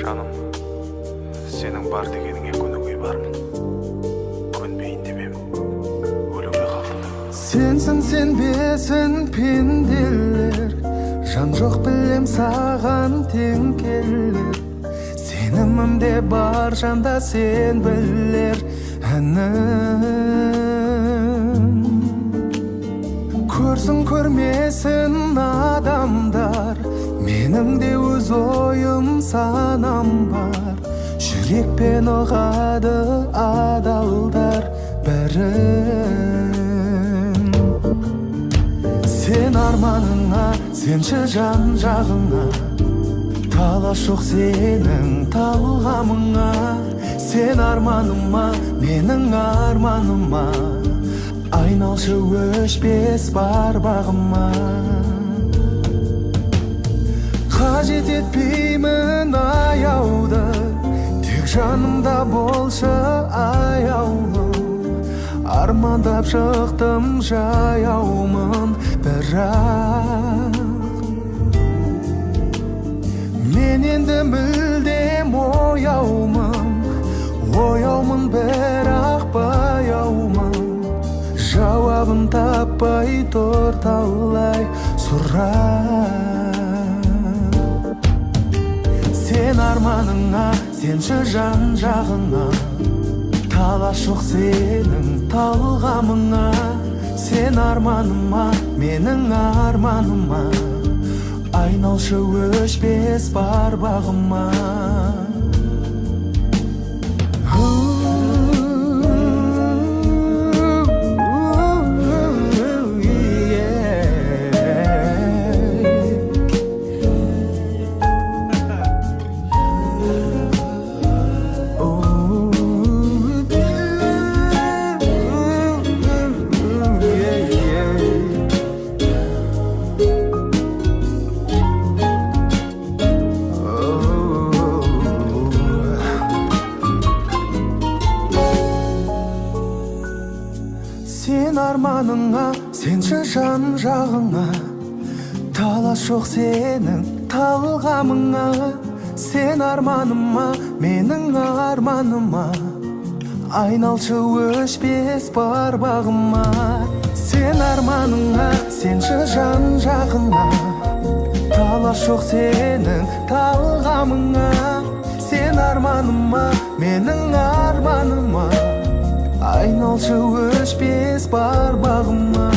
Жаным, сенің бар дегеніңе көнуге бармын. Көнбейін демем, өлуге қалдым. Сенсің сенбесін пенделер, жан жоқ білем саған тең келер. Сенімімде бар жанда сен білер әнім. Көрсін көрмесін адамдар, менің де өз ойым санам бар. Жүрекпен ұғады адалдар бәрін. Сен арманыңа, сенші жан жағыңа, талас жоқ сенің талғамыңа. Сен арманыма, менің арманыма, айналшы өшпес бар бағыма. Қажет етпеймін аяуды, тек жанымда болшы аяулы. Армандап шықтым жаяумын, бірақ мен енді мүлдем ояумын, бірақ баяумын. Жауабын таппай тұр талай сұрақ. Сен арманыңа, сенші жан жағыңа, талас жоқ сенің талғамыңа. Сен арманыма, менің арманыма, айналшы өшпес бар бағыма. Сен арманыңа, сенші жан жағыңа, талас жоқ сенің талғамыңа. Сен арманыма, менің арманыма, айналшы өшпес бар бағыма. Сен арманыңа, сенші жан жағыңа, талас жоқ сенің талғамыңа. Сен арманыма, менің арманыма, айналшы өшпес бар бағыма.